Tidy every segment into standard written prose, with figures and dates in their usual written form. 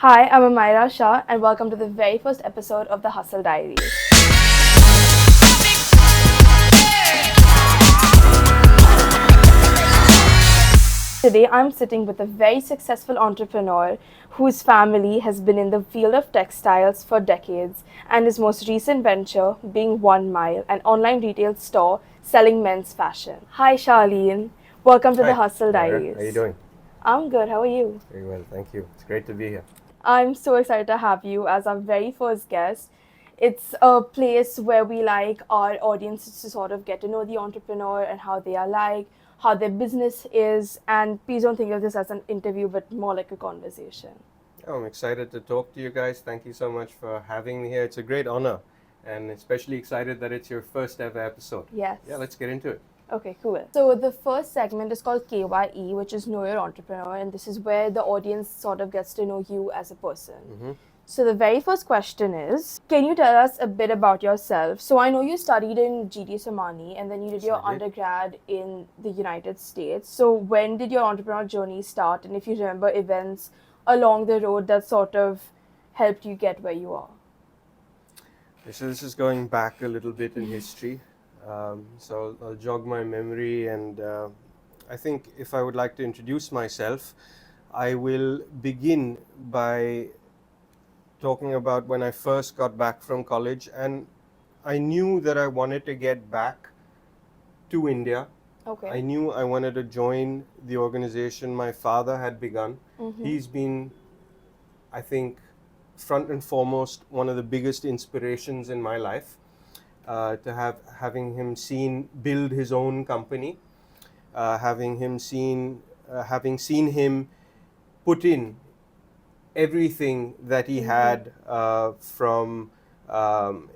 Hi, I'm Amaira Shah, and welcome to the very first episode of the Hustle Diaries. Today, I'm sitting with a very successful entrepreneur whose family has been in the field of textiles for decades, and his most recent venture being 1 Mile, an online retail store selling men's fashion. Hi, Shalin. Welcome to the Hi, Hustle Amaira. How are you Diaries. doing? I'm good. How are you? Very well, thank you. It's great to be here. I'm so excited to have you as our very first guest. It's a place where we like our audiences to sort of get to know the entrepreneur and how they are like, how their business is. And please don't think of this as an interview, but more like a conversation. I'm excited to talk to you guys. Thank you so much for having me here. It's a great honor, and especially excited that it's your first ever episode. Yes. Yeah, let's get into it. Okay, cool. So the first segment is called KYE, which is Know Your Entrepreneur, and this is where the audience sort of gets to know you as a person. So the very first question is, can you tell us a bit about yourself? So I know you studied in GD Somani and then you did your undergrad in the United States. So when did your entrepreneurial journey start? And if you remember events along the road that sort of helped you get where you are? So this is going back a little bit in history. So I'll jog my memory, and I think if I would like to introduce myself, I will begin by talking about when I first got back from college, and I knew that I wanted to get back to India. Okay. I knew I wanted to join the organization my father had begun. He's been, I think, front and foremost one of the biggest inspirations in my life. Having him build his own company, having seen him put in everything that he had from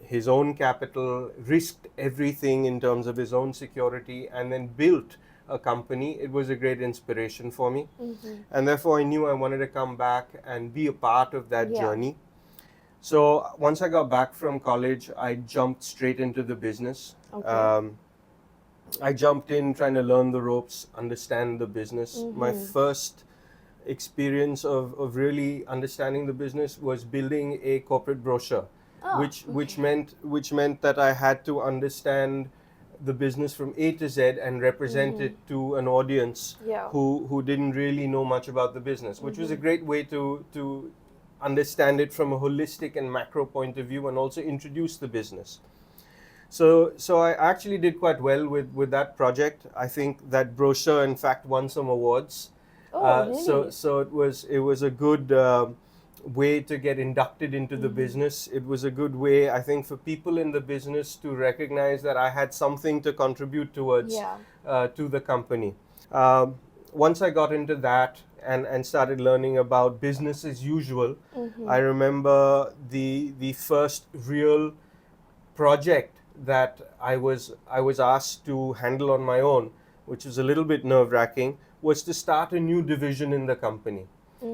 his own capital, risked everything in terms of his own security, and then built a company. It was a great inspiration for me. And therefore I knew I wanted to come back and be a part of that journey. So once I got back from college, I jumped straight into the business. I jumped in trying to learn the ropes, understand the business. My first experience of really understanding the business was building a corporate brochure, which meant that I had to understand the business from A to Z and represent it to an audience who didn't really know much about the business, which was a great way to understand it from a holistic and macro point of view and also introduce the business. So I actually did quite well with that project. I think that brochure, in fact, won some awards. Really? So it was a good way to get inducted into the business. It was a good way, I think, for people in the business to recognize that I had something to contribute towards to the company. Once I got into that and started learning about business as usual, I remember the first real project that I was asked to handle on my own, which was a little bit nerve-wracking, was to start a new division in the company.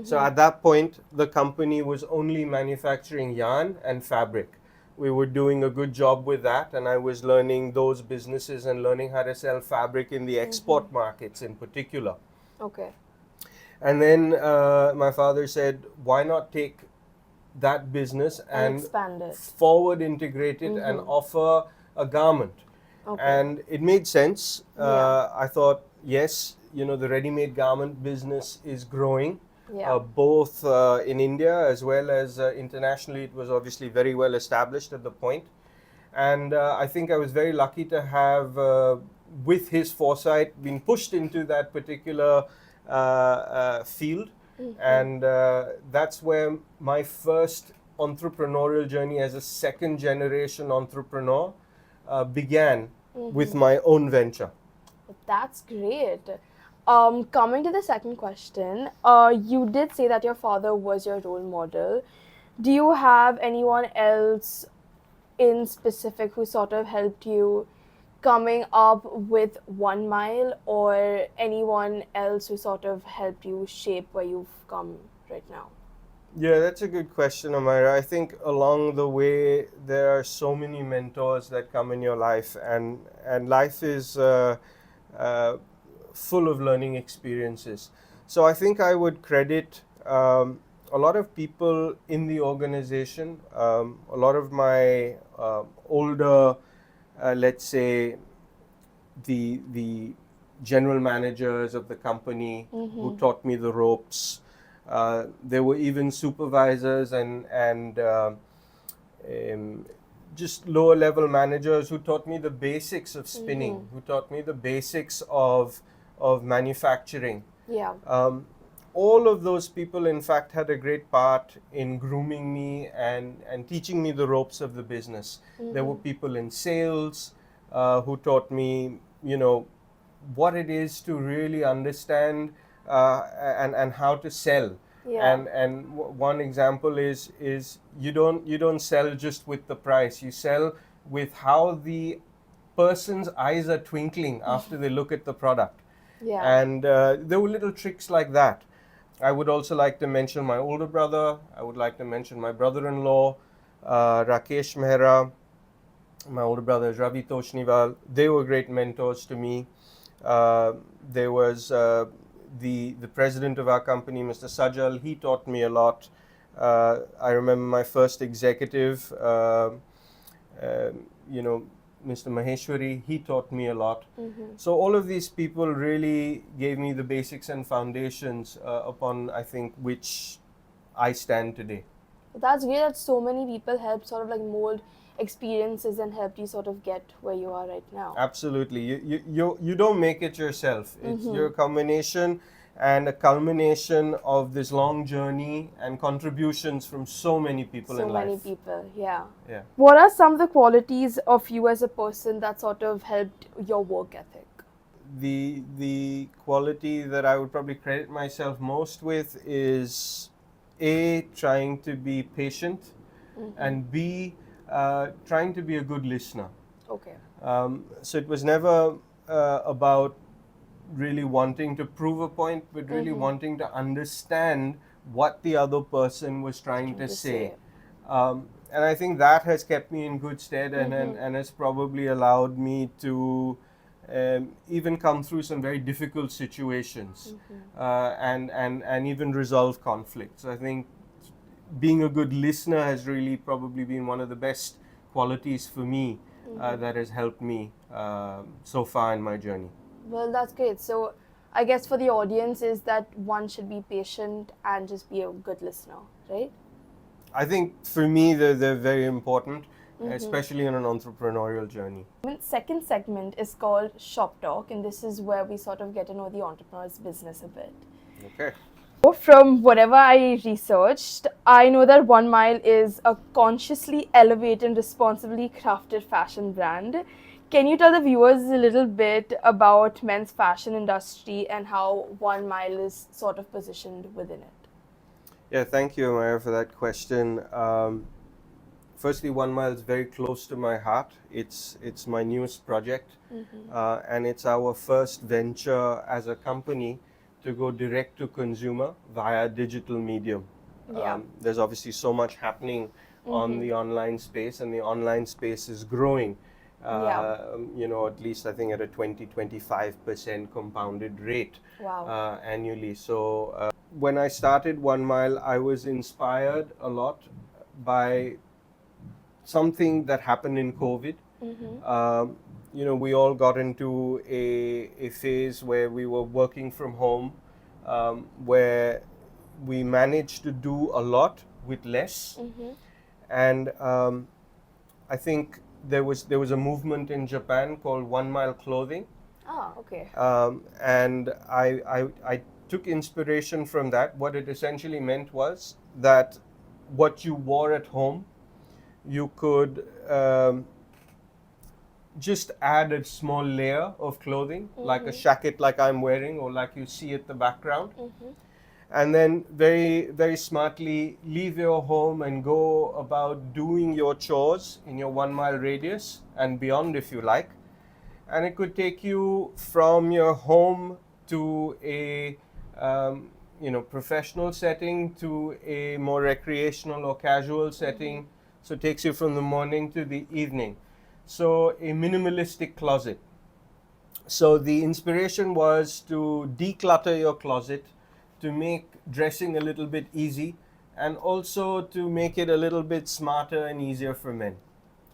So at that point, the company was only manufacturing yarn and fabric. We were doing a good job with that, and I was learning those businesses and learning how to sell fabric in the export markets in particular. Okay. And then my father said, why not take that business and expand it. forward integrate it and offer a garment? And it made sense. I thought, yes, the ready-made garment business is growing, both in India as well as internationally. It was obviously very well established at the point. And I think I was very lucky to have, with his foresight, been pushed into that particular field. And that's where my first entrepreneurial journey as a second generation entrepreneur began with my own venture. That's great. Coming to the second question, you did say that your father was your role model. Do you have anyone else in specific who sort of helped you coming up with 1 Mile, or anyone else who sort of helped you shape where you've come right now? Yeah, that's a good question, Amaira. I think along the way there are so many mentors that come in your life, and life is full of learning experiences. So I think I would credit a lot of people in the organization, a lot of my older, let's say, the general managers of the company who taught me the ropes. There were even supervisors and just lower level managers who taught me the basics of spinning, who taught me the basics of manufacturing. Yeah. All of those people, in fact, had a great part in grooming me and teaching me the ropes of the business. There were people in sales who taught me, what it is to really understand and how to sell. Yeah. And one example is you don't sell just with the price. You sell with how the person's eyes are twinkling after they look at the product. Yeah. And there were little tricks like that. I would also like to mention my older brother. I would like to mention my brother-in-law, Rakesh Mehra. My older brother is Shalin Toshniwal. They were great mentors to me. There was the president of our company, Mr. Sajal. He taught me a lot. I remember my first executive, Mr. Maheshwari, he taught me a lot. So all of these people really gave me the basics and foundations upon, I think, which I stand today. That's great that so many people helped sort of like mold experiences and helped you sort of get where you are right now. Absolutely. You don't make it yourself. It's your combination and a culmination of this long journey and contributions from so many people in life. So many people, yeah. Yeah. What are some of the qualities of you as a person that sort of helped your work ethic? The quality that I would probably credit myself most with is A, trying to be patient, and B, trying to be a good listener. Okay. So it was never about really wanting to prove a point, but really wanting to understand what the other person was trying to say. And I think that has kept me in good stead and has probably allowed me to even come through some very difficult situations and even resolve conflicts. I think being a good listener has really probably been one of the best qualities for me that has helped me so far in my journey. Well, that's great. So I guess for the audience is that one should be patient and just be a good listener, right? I think for me they're very important, especially on an entrepreneurial journey. Second segment is called Shop Talk, and this is where we sort of get to know the entrepreneur's business a bit. Okay. From whatever I researched, I know that 1 Mile is a consciously elevated and responsibly crafted fashion brand. Can you tell the viewers a little bit about men's fashion industry and how 1 Mile is sort of positioned within it? Yeah, thank you, Amaira, for that question. Firstly, 1 Mile is very close to my heart. It's my newest project, and it's our first venture as a company to go direct to consumer via digital medium. Yeah. There's obviously so much happening on the online space, and the online space is growing. At least I think at a 20-25% compounded rate annually. So when I started 1 Mile, I was inspired a lot by something that happened in COVID. We all got into a phase where we were working from home, where we managed to do a lot with less. And I think there was a movement in Japan called 1 Mile clothing. Ah, okay. And I took inspiration from that. What it essentially meant was that what you wore at home, you could just add a small layer of clothing, like a jacket like I'm wearing or like you see at the background. And then very, very smartly leave your home and go about doing your chores in your 1 mile radius and beyond if you like. And it could take you from your home to a professional setting to a more recreational or casual setting. So it takes you from the morning to the evening. So a minimalistic closet. So the inspiration was to declutter your closet, to make dressing a little bit easy, and also to make it a little bit smarter and easier for men.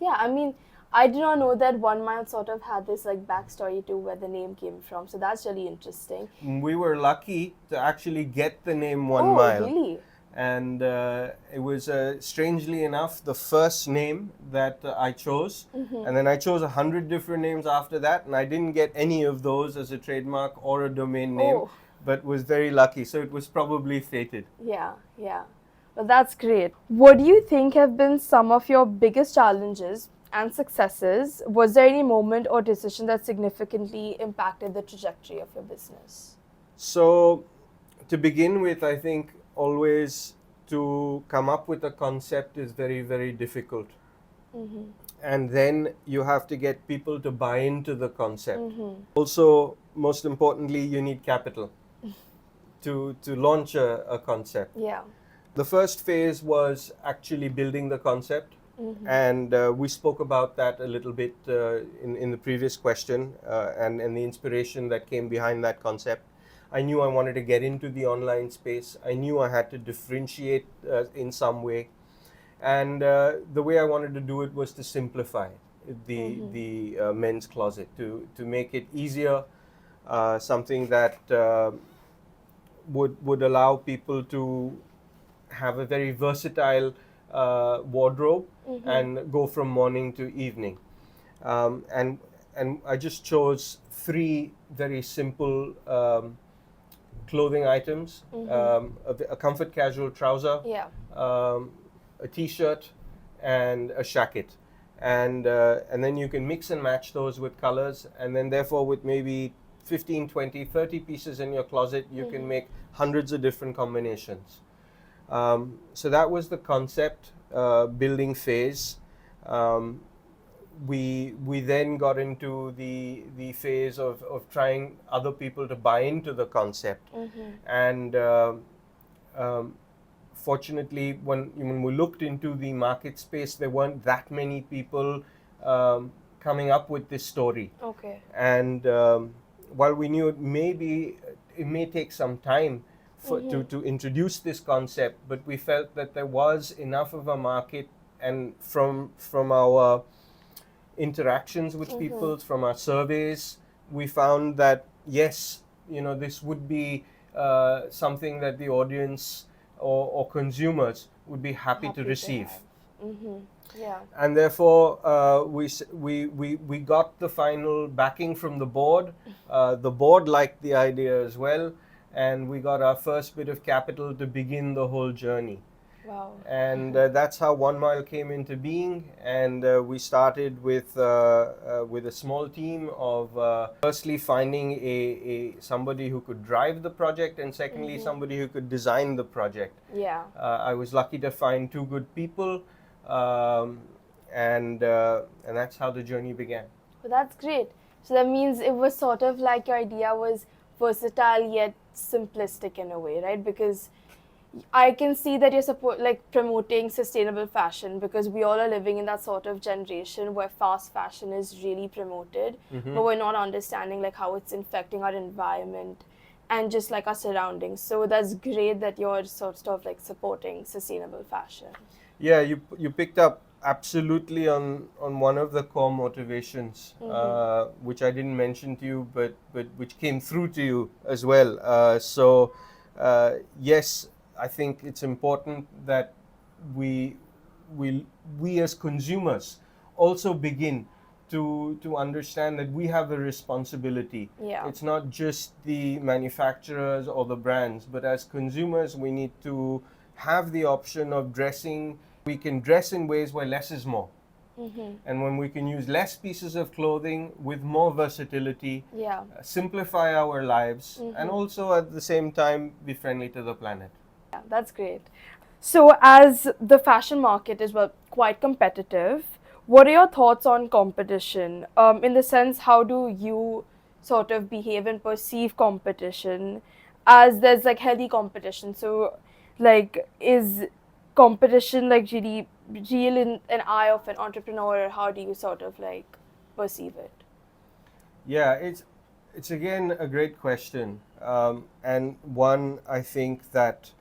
Yeah, I mean, I did not know that 1 Mile sort of had this like backstory to where the name came from. So that's really interesting. We were lucky to actually get the name 1 Oh, Mile. really? And it was strangely enough the first name that I chose, and then I chose 100 different names after that, and I didn't get any of those as a trademark or a domain name, Oh. but was very lucky. So it was probably fated. Yeah, yeah. Well, that's great. What do you think have been some of your biggest challenges and successes? Was there any moment or decision that significantly impacted the trajectory of your business? So to begin with, I think always to come up with a concept is very, very difficult. And then you have to get people to buy into the concept. Also, most importantly, you need capital to launch a concept. Yeah. The first phase was actually building the concept. And we spoke about that a little bit in the previous question, and the inspiration that came behind that concept. I knew I wanted to get into the online space. I knew I had to differentiate in some way. And the way I wanted to do it was to simplify the men's closet, to make it easier, something that would allow people to have a very versatile wardrobe and go from morning to evening. And I just chose 3 very simple clothing items: a comfort casual trouser, Yeah. a t-shirt, and a jacket. And then you can mix and match those with colors, and then therefore with maybe 15, 20, 30 pieces in your closet, you can make hundreds of different combinations. So that was the concept building phase. We then got into the phase of trying other people to buy into the concept. And fortunately, when we looked into the market space, there weren't that many people coming up with this story. Okay. And while we knew it may take some time to introduce this concept, but we felt that there was enough of a market, and from our interactions with people, from our surveys, we found that yes, this would be something that the audience or consumers would be happy to receive. Yeah. And therefore, we got the final backing from the board. The board liked the idea as well, and we got our first bit of capital to begin the whole journey. Wow. And that's how 1 Mile came into being. And we started with a small team of firstly finding somebody who could drive the project, and secondly somebody who could design the project. Yeah. I was lucky to find 2 good people, and that's how the journey began. Well, that's great. So that means it was sort of like your idea was versatile yet simplistic in a way, right? Because I can see that you're promoting sustainable fashion, because we all are living in that sort of generation where fast fashion is really promoted, but we're not understanding like how it's infecting our environment and just like our surroundings. So that's great that you're sort of like supporting sustainable fashion. Yeah, you picked up absolutely on one of the core motivations, which I didn't mention to you, but which came through to you as well. So yes, I think it's important that we as consumers also begin to understand that we have a responsibility. Yeah. It's not just the manufacturers or the brands, but as consumers, we need to have the option of dressing. We can dress in ways where less is more. And when we can use less pieces of clothing with more versatility, Yeah. Simplify our lives, and also at the same time be friendly to the planet. Yeah, that's great. So as the fashion market is quite competitive, what are your thoughts on competition? In the sense, how do you sort of behave and perceive competition, as there's like healthy competition? So like, is competition like really real in an eye of an entrepreneur, or how do you sort of like perceive it? Yeah, it's again a great question, and one I think that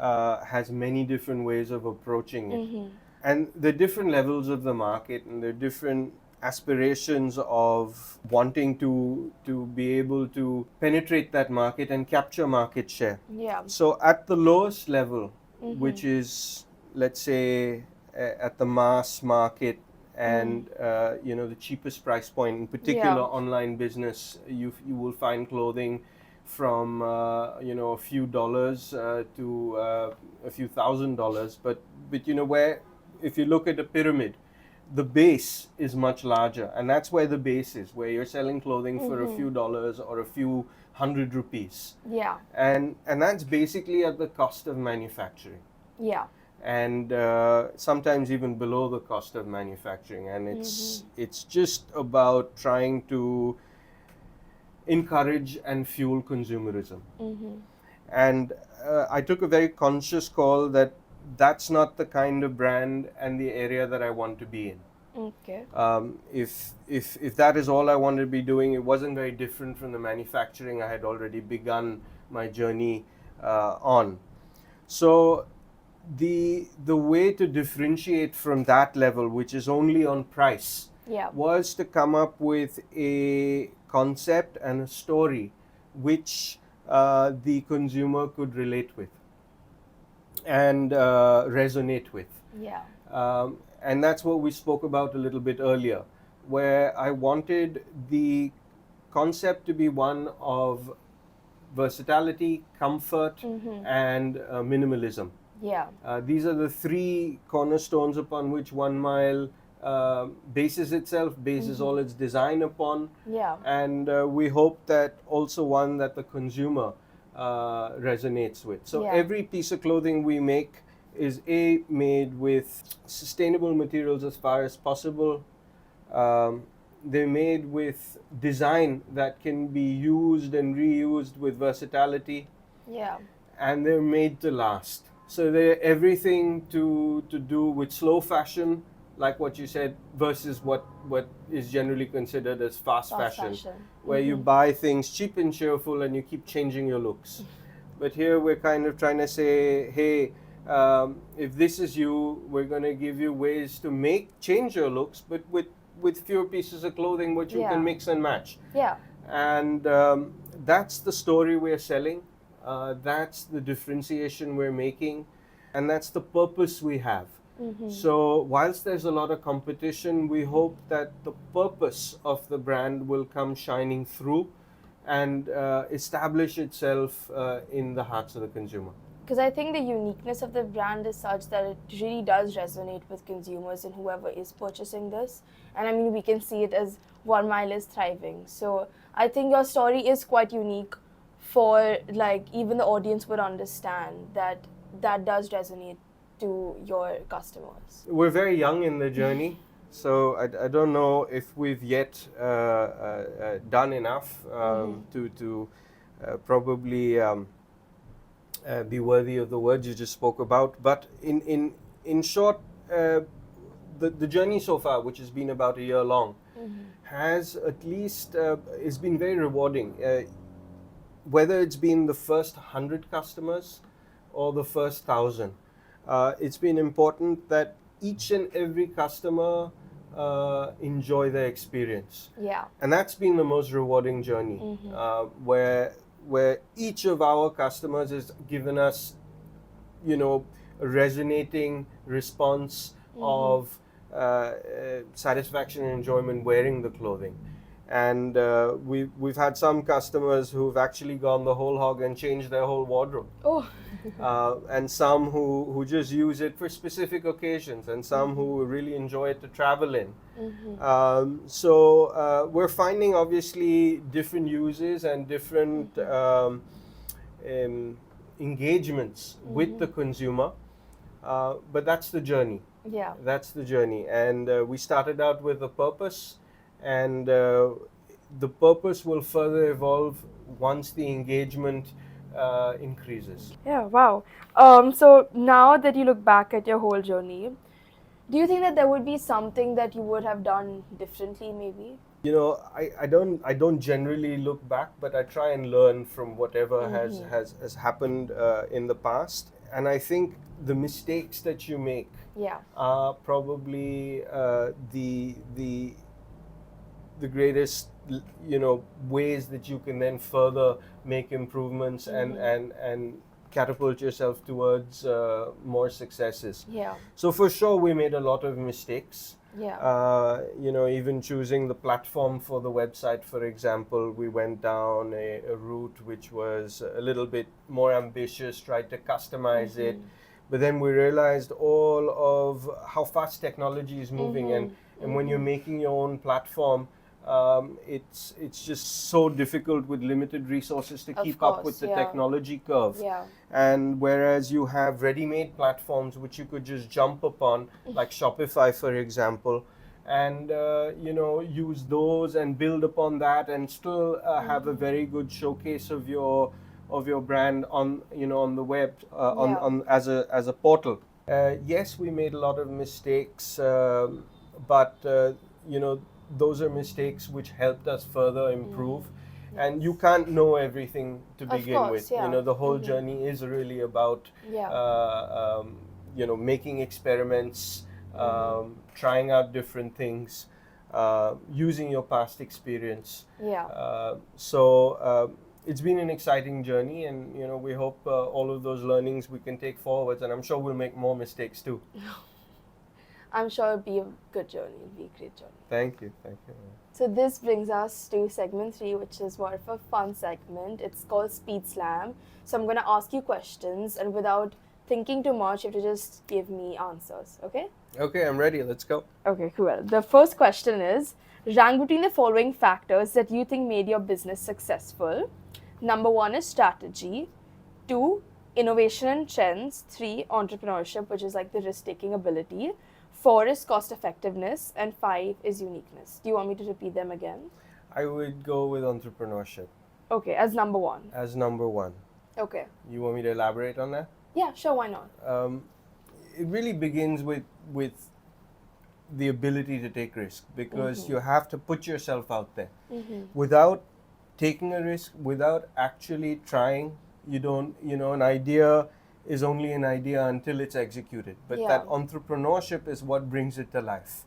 has many different ways of approaching it. And the different levels of the market and the different aspirations of wanting to be able to penetrate that market and capture market share. Yeah. So at the lowest level, which is, let's say, at the mass market and the cheapest price point, in particular online business, you will find clothing from a few dollars to a few $1,000s, but where, if you look at a pyramid, the base is much larger, and that's where the base is, where you're selling clothing for a few dollars or a few hundred rupees. Yeah. And that's basically at the cost of manufacturing. Yeah. And sometimes even below the cost of manufacturing. And it's just about trying to encourage and fuel consumerism. And I took a very conscious call that that's not the kind of brand and the area that I want to be in. Okay. If that is all I wanted to be doing, it wasn't very different from the manufacturing I had already begun my journey on. So the way to differentiate from that level, which is only on price, was to come up with a concept and a story which the consumer could relate with and resonate with. Yeah. And that's what we spoke about a little bit earlier, where I wanted the concept to be one of versatility, comfort, and minimalism. Yeah. These are the three cornerstones upon which 1 Mile bases itself, bases all its design upon. Yeah. And we hope that also one that the consumer resonates with. So every piece of clothing we make is made with sustainable materials as far as possible. They're made with design that can be used and reused with versatility. Yeah. And they're made to last. So they're everything to do with slow fashion, like what you said, versus what is generally considered as fast fashion, where you buy things cheap and cheerful and you keep changing your looks. But here we're kind of trying to say, hey, if this is you, we're going to give you ways to change your looks, but with fewer pieces of clothing which you can mix and match. Yeah. And that's the story we're selling. That's the differentiation we're making, and that's the purpose we have. So whilst there's a lot of competition, we hope that the purpose of the brand will come shining through and establish itself in the hearts of the consumer. Because I think the uniqueness of the brand is such that it really does resonate with consumers and whoever is purchasing this. And I mean, we can see it as 1 Mile is thriving. So I think your story is quite unique for, like, even the audience would understand that does resonate to your customers. We're very young in the journey, so I don't know if we've yet done enough to probably be worthy of the words you just spoke about. But in short, the journey so far, which has been about a year long, has at least it's been very rewarding. Whether it's been the first 100 customers or the first 1,000, it's been important that each and every customer enjoy their experience. Yeah. And that's been the most rewarding journey, where each of our customers has given us, a resonating response of satisfaction and enjoyment wearing the clothing. And we've had some customers who've actually gone the whole hog and changed their whole wardrobe. Oh. And some who just use it for specific occasions, and some who really enjoy it to travel in. So we're finding obviously different uses and different engagements with the consumer, but that's the journey. Yeah. That's the journey. And we started out with a purpose, and the purpose will further evolve once the engagement increases. Yeah, wow. So now that you look back at your whole journey, do you think that there would be something that you would have done differently, maybe? I don't generally look back, but I try and learn from whatever has happened in the past. and I think the mistakes that you make are probably the greatest, ways that you can then further make improvements and catapult yourself towards more successes. So for sure, we made a lot of mistakes. Even choosing the platform for the website, for example, we went down a route which was a little bit more ambitious, tried to customize it, but then we realized all of how fast technology is moving, and when you're making your own platform, it's just so difficult with limited resources to keep up with the technology curve. And whereas you have ready-made platforms which you could just jump upon, like Shopify, for example, and use those and build upon that, and still have a very good showcase of your brand on on the web, on as a portal. Yes, we made a lot of mistakes, but those are mistakes which helped us further improve. And you can't know everything to begin with. The whole journey is really about making experiments, trying out different things, using your past experience. So it's been an exciting journey, and we hope all of those learnings we can take forwards, and I'm sure we'll make more mistakes too. I'm sure it'll be a good journey. It'll be a great journey. Thank you. So this brings us to segment 3, which is more of a fun segment. It's called Speed Slam. So I'm going to ask you questions, and without thinking too much, you have to just give me answers, okay? Okay, I'm ready. Let's go. Okay, cool. The first question is, rank between the following factors that you think made your business successful. Number 1 is strategy. 2, innovation and trends. 3, entrepreneurship, which is like the risk-taking ability. 4 is cost effectiveness, and 5 is uniqueness. Do you want me to repeat them again? I would go with entrepreneurship. Okay, as number 1. As number 1. Okay. You want me to elaborate on that? Yeah, sure, why not? It really begins with the ability to take risk, because you have to put yourself out there. Without taking a risk, without actually trying, you don't, an idea is only an idea until it's executed. But that entrepreneurship is what brings it to life.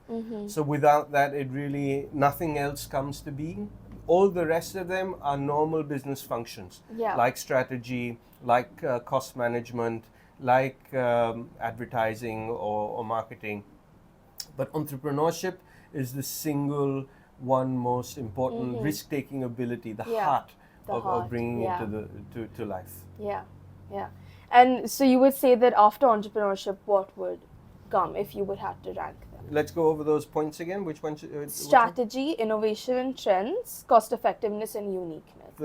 So without that, it really, nothing else comes to being. All the rest of them are normal business functions, like strategy, like cost management, like advertising or marketing. But entrepreneurship is the single one most important risk-taking ability, the heart of bringing it to life. Yeah. And so you would say that after entrepreneurship, what would come if you would have to rank them? Let's go over those points again. Which one? Strategy, innovation and trends, cost effectiveness and uniqueness.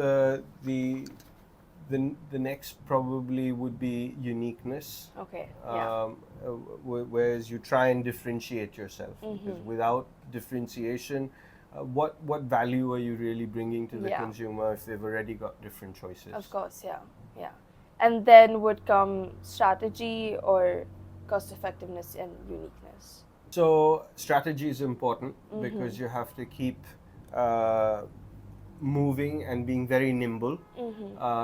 The next probably would be uniqueness. Okay. Whereas you try and differentiate yourself. Because without differentiation, what value are you really bringing to the consumer if they've already got different choices? Of course, yeah. And then would come strategy or cost effectiveness and uniqueness. So strategy is important because you have to keep moving and being very nimble.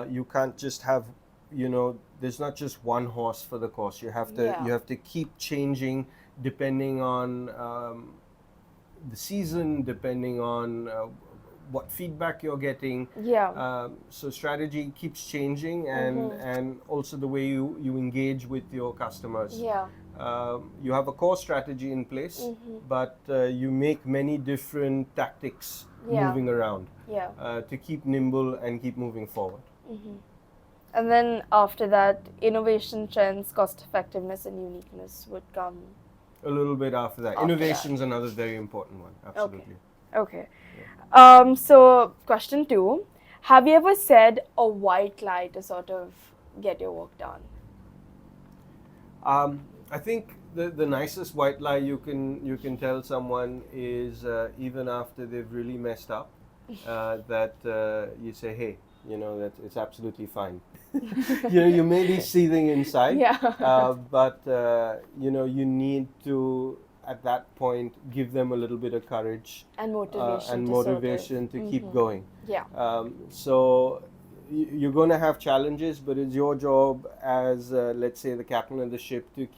You can't just have, there's not just one horse for the course. You have to keep changing depending on the season, depending on what feedback you're getting. So strategy keeps changing, and also the way you engage with your customers. You have a core strategy in place, but you make many different tactics moving around to keep nimble and keep moving forward. And then after that, innovation, trends, cost effectiveness and uniqueness would come a little bit after that. Innovation is another very important one. Absolutely. Okay. So question 2, have you ever said a white lie to sort of get your work done? I think the nicest white lie you can tell someone is even after they've really messed up, that you say, hey, that it's absolutely fine. You may be seething inside, but you need to, at that point, give them a little bit of courage and motivation to keep going. Yeah. So you're going to have challenges, but it's your job as, let's say, the captain of the ship to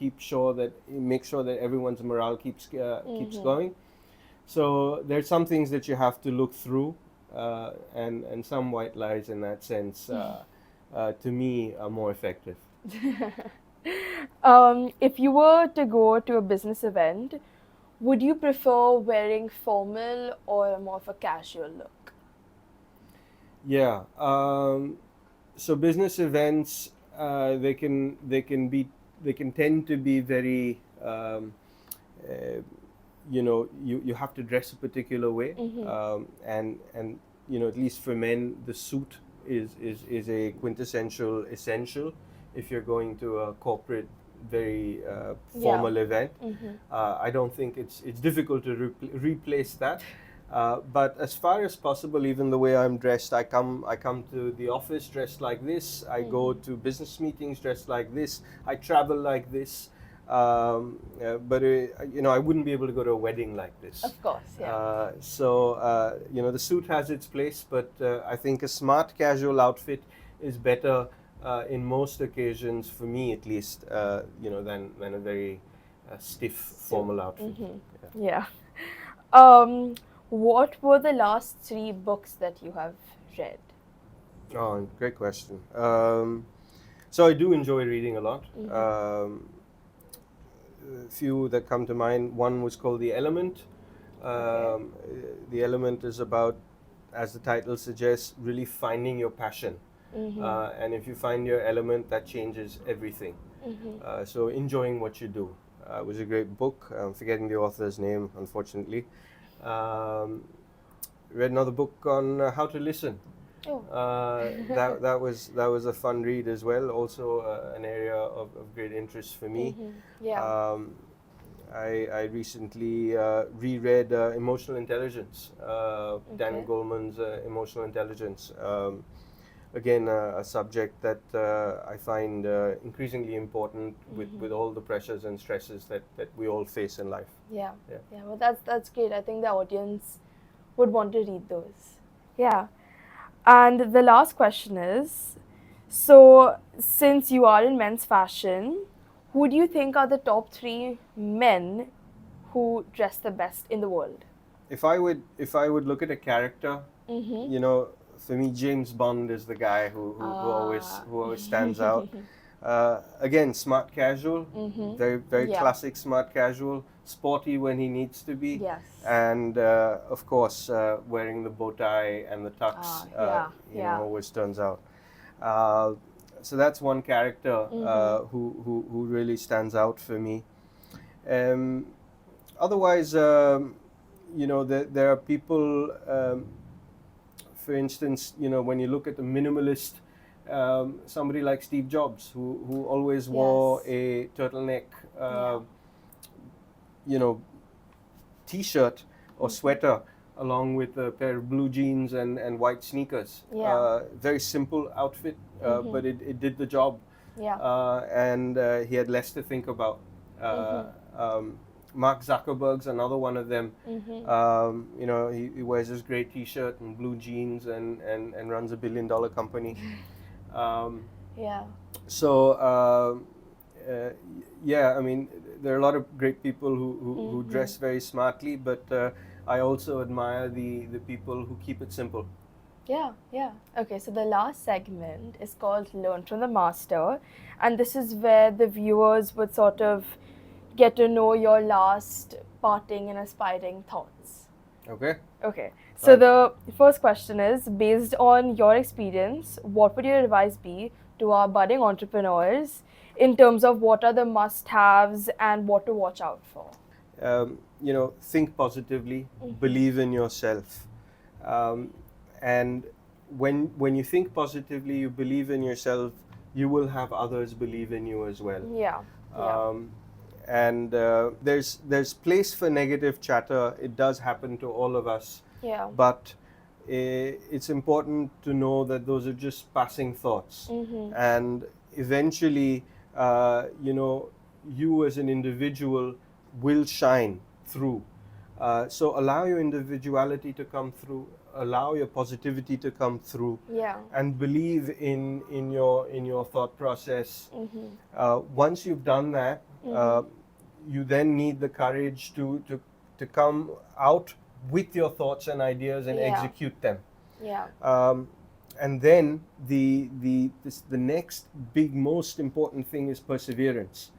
make sure that everyone's morale keeps going. So there's some things that you have to look through, and some white lies in that sense, to me, are more effective. If you were to go to a business event, would you prefer wearing formal or more of a casual look? Yeah. So business events, they can tend to be very, you have to dress a particular way, and at least for men, the suit is a quintessential essential if you're going to a corporate, very formal event. I don't think it's difficult to replace that. But as far as possible, even the way I'm dressed, I come to the office dressed like this. I go to business meetings dressed like this. I travel like this. But I wouldn't be able to go to a wedding like this. Of course, yeah. The suit has its place, but I think a smart casual outfit is better in most occasions, for me at least, than a very stiff formal outfit. Yeah. What were the last 3 books that you have read? Oh, great question. So I do enjoy reading a lot. A few that come to mind. One was called The Element. The Element is about, as the title suggests, really finding your passion. And if you find your element, that changes everything. So enjoying what you do. It was a great book. I'm forgetting the author's name, unfortunately. Read another book on how to listen. That was a fun read as well. Also an area of great interest for me. I recently reread Emotional Intelligence, Daniel Goleman's Emotional Intelligence. Again, a subject that I find increasingly important with all the pressures and stresses that we all face in life. Yeah. Well, that's great. I think the audience would want to read those. Yeah. And the last question is, so since you are in men's fashion, who do you think are the top 3 men who dress the best in the world? If I would look at a character, for me, James Bond is the guy who always stands out. Again, smart casual, very classic smart casual, sporty when he needs to be, and of course wearing the bow tie and the tux, always turns out. So that's one character who really stands out for me. Otherwise, there are people. For instance, when you look at the minimalist, somebody like Steve Jobs, who always wore a turtleneck, T-shirt or sweater, along with a pair of blue jeans and white sneakers. Very simple outfit, but it did the job. And he had less to think about. Mark Zuckerberg's another one of them. He wears his great T-shirt and blue jeans and runs $1 billion company. So I mean, there are a lot of great people who dress very smartly, but I also admire the people who keep it simple. Yeah. Okay, so the last segment is called Learn from the Master, and this is where the viewers would sort of get to know your last parting and aspiring thoughts. Okay. So the first question is, based on your experience, what would your advice be to our budding entrepreneurs in terms of what are the must-haves and what to watch out for? Think positively, believe in yourself. And when you think positively, you believe in yourself, you will have others believe in you as well. And there's place for negative chatter. It does happen to all of us. But it's important to know that those are just passing thoughts. And eventually, you as an individual will shine through. So allow your individuality to come through, allow your positivity to come through, Yeah. and believe in your thought process. Once you've done that, you then need the courage to come out with your thoughts and ideas and Yeah. execute them. Yeah. And then the next big, most important thing is perseverance.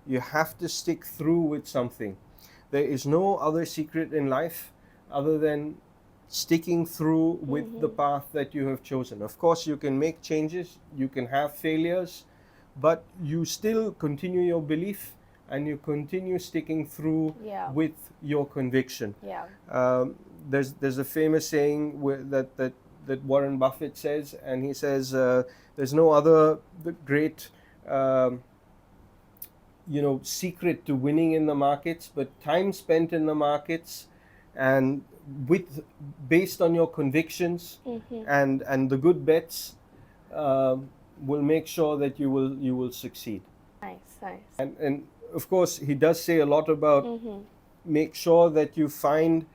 You have to stick through with something. There is no other secret in life other than sticking through with the path that you have chosen. Of course, you can make changes, you can have failures, but you still continue your belief and you continue sticking through Yeah. with your conviction. Yeah. There's a famous saying that Warren Buffett says, and he says, there's no other great secret to winning in the markets, but time spent in the markets and based on your convictions and the good bets will make sure that you will succeed. Nice. And of course, he does say a lot about make sure that you find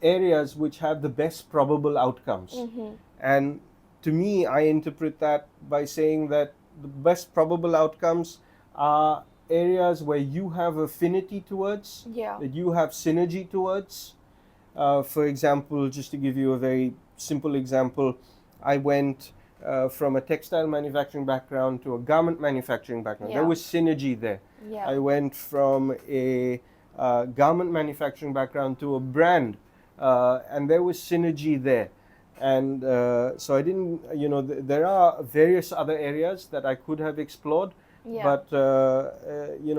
areas which have the best probable outcomes. And to me, I interpret that by saying that the best probable outcomes are areas where you have affinity towards, Yeah. that you have synergy towards. For example, just to give you a very simple example, I went from a textile manufacturing background to a garment manufacturing background. Yeah. There was synergy there. Yeah. I went from a garment manufacturing background to a brand, and there was synergy there. And so I didn't, there are various other areas that I could have explored. Yeah. But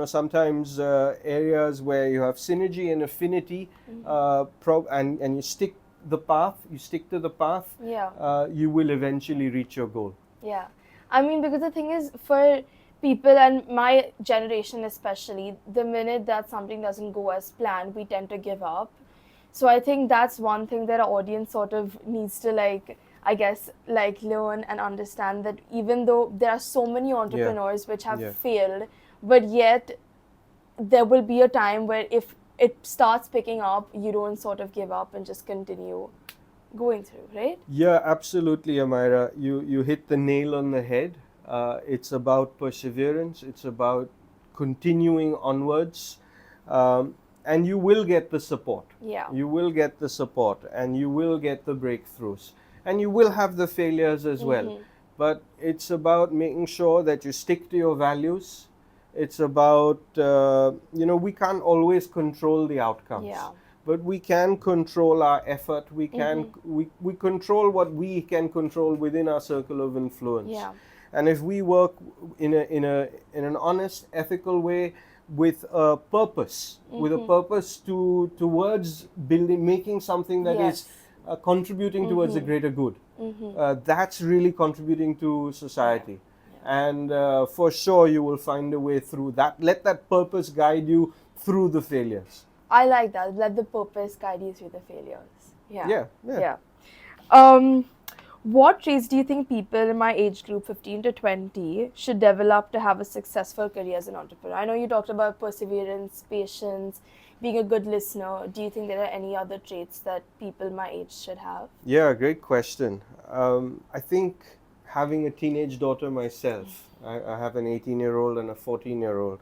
sometimes areas where you have synergy and affinity, and you stick to the path, Yeah. you will eventually reach your goal. Yeah. I mean, because the thing is, for people and my generation especially, the minute that something doesn't go as planned, we tend to give up. So I think that's one thing that our audience sort of needs to learn and understand, that even though there are so many entrepreneurs which have failed, but yet there will be a time where if it starts picking up, you don't sort of give up and just continue going through, right? Yeah, absolutely, Amaira. You hit the nail on the head. It's about perseverance. It's about continuing onwards. And you will get the support. Yeah. You will get the support and you will get the breakthroughs. And you will have the failures as well. But it's about making sure that you stick to your values. It's about, we can't always control the outcomes. Yeah. But we can control our effort. We can we control what we can control within our circle of influence. Yeah. And if we work in an honest, ethical way, with a purpose, towards building, making something that is contributing towards the greater good. That's really contributing to society. And for sure, you will find a way through that. Let that purpose guide you through the failures. I like that. Let the purpose guide you through the failures. Yeah. What traits do you think people in my age group, 15 to 20, should develop to have a successful career as an entrepreneur? I know you talked about perseverance, patience, being a good listener. Do you think there are any other traits that people my age should have? Yeah, great question. I think having a teenage daughter myself, I have an 18-year-old and a 14-year-old,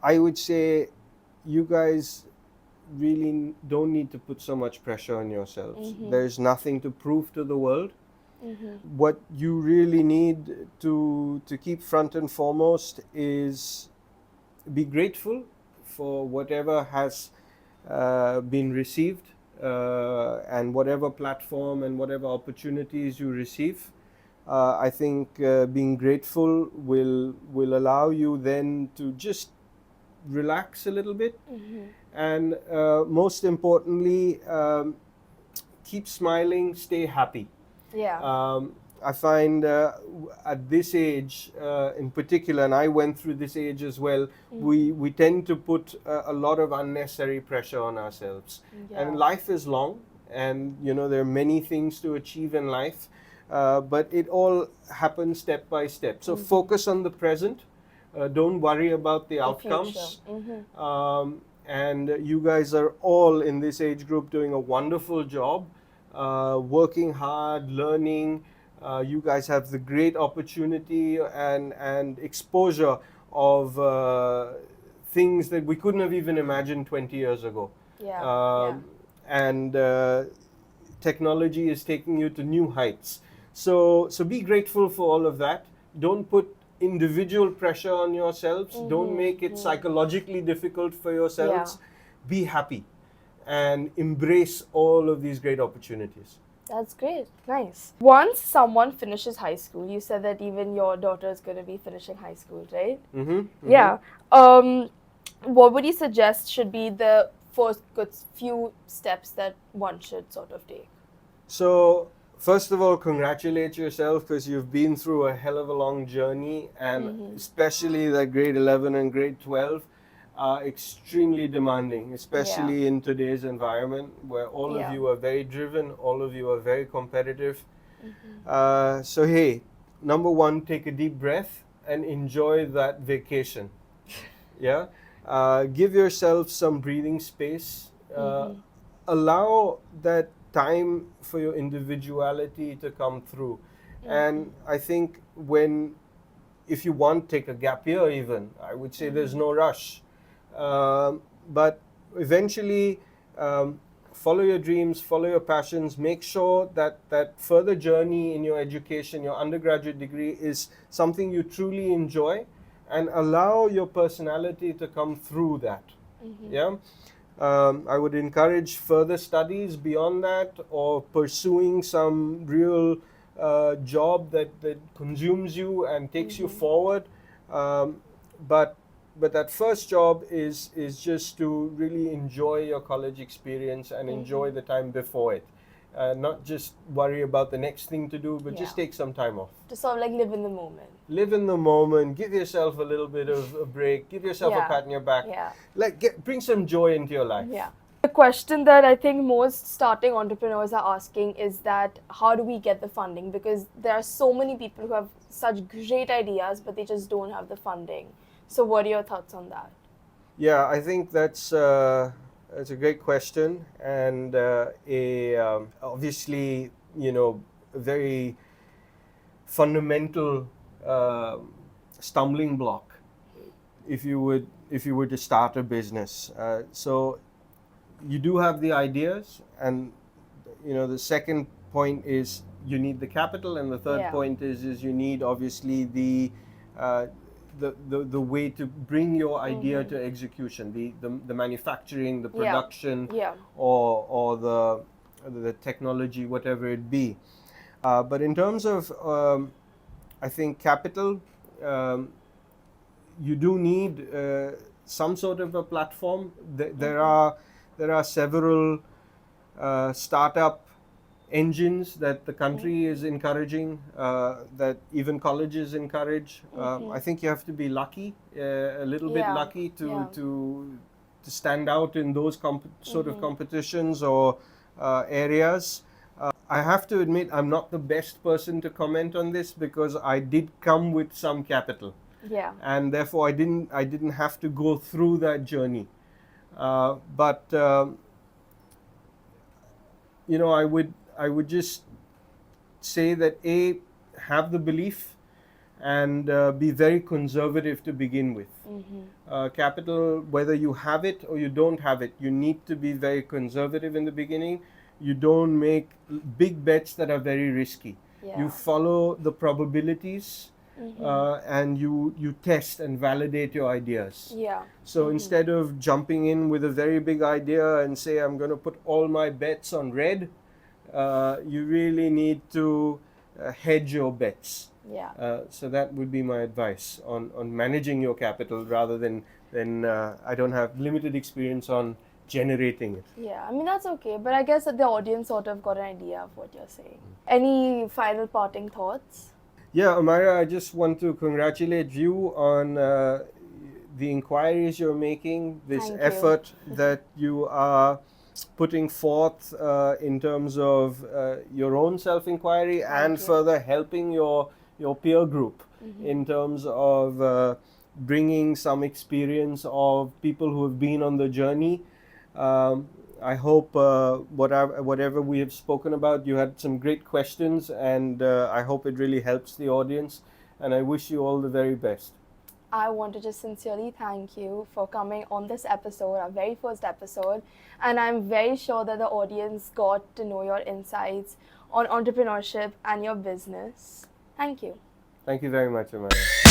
I would say you guys really don't need to put so much pressure on yourselves. There's nothing to prove to the world. What you really need to keep front and foremost is be grateful for whatever has been received and whatever platform and whatever opportunities you receive. I think being grateful will allow you then to just relax a little bit. And most importantly, keep smiling, stay happy. I find at this age in particular, and I went through this age as well, we tend to put a lot of unnecessary pressure on ourselves. And life is long, and there are many things to achieve in life, but it all happens step by step. So focus on the present. Don't worry about the outcomes. and you guys are all in this age group doing a wonderful job, working hard, learning. You guys have the great opportunity and exposure of things that we couldn't have even imagined 20 years ago. Yeah. And technology is taking you to new heights. So be grateful for all of that. Don't put individual pressure on yourselves. Don't make it psychologically difficult for yourselves. Be happy and embrace all of these great opportunities. That's great. Nice. Once someone finishes high school, you said that even your daughter is going to be finishing high school, right? Yeah. What would you suggest should be the first good few steps that one should sort of take? So, first of all, congratulate yourself because you've been through a hell of a long journey, and especially that grade 11 and grade 12 are extremely demanding, especially in today's environment where all of you are very driven, all of you are very competitive. So, hey, number one, take a deep breath and enjoy that vacation. Yeah. Give yourself some breathing space. Allow that time for your individuality to come through. And I think if you want, take a gap year even. I would say there's no rush. But eventually, follow your dreams, follow your passions. Make sure that that further journey in your education, your undergraduate degree, is something you truly enjoy, and allow your personality to come through that. Yeah. I would encourage further studies beyond that, or pursuing some real job that consumes you and takes you forward. But that first job is just to really enjoy your college experience and enjoy the time before it. Not just worry about the next thing to do, but just take some time off. To sort of like live in the moment. Live in the moment. Give yourself a little bit of a break. Give yourself a pat on your back. Bring some joy into your life. Yeah. The question that I think most starting entrepreneurs are asking is that how do we get the funding? Because there are so many people who have such great ideas, but they just don't have the funding. So what are your thoughts on that? Yeah, I think that's a great question, and obviously, a very fundamental stumbling block if you were to start a business. So you do have the ideas, and the second point is you need the capital, and the third point is you need obviously the way to bring your idea to execution, the manufacturing, the production, or the technology, whatever it be. But in terms of, I think, capital, you do need some sort of a platform. There are several startup engines that the country is encouraging, that even colleges encourage. I think you have to be lucky, a little bit lucky to stand out in those sort of competitions or areas. I have to admit, I'm not the best person to comment on this because I did come with some capital, and therefore I didn't have to go through that journey. But I would just say that have the belief and be very conservative to begin with. Capital, whether you have it or you don't have it, you need to be very conservative in the beginning. You don't make big bets that are very risky. You follow the probabilities, and you test and validate your ideas. So instead of jumping in with a very big idea and say, I'm going to put all my bets on red, you really need to hedge your bets. So that would be my advice on managing your capital, rather than I don't have limited experience on generating it. Yeah, I mean, that's okay. But I guess that the audience sort of got an idea of what you're saying. Any final parting thoughts? Yeah, Amaira, I just want to congratulate you on the inquiries you're making, this effort that you are putting forth in terms of your own self-inquiry and further helping your peer group in terms of bringing some experience of people who have been on the journey. I hope whatever we have spoken about, you had some great questions, and I hope it really helps the audience. And I wish you all the very best. I want to just sincerely thank you for coming on this episode, our very first episode. And I'm very sure that the audience got to know your insights on entrepreneurship and your business. Thank you. Thank you very much, Amaira.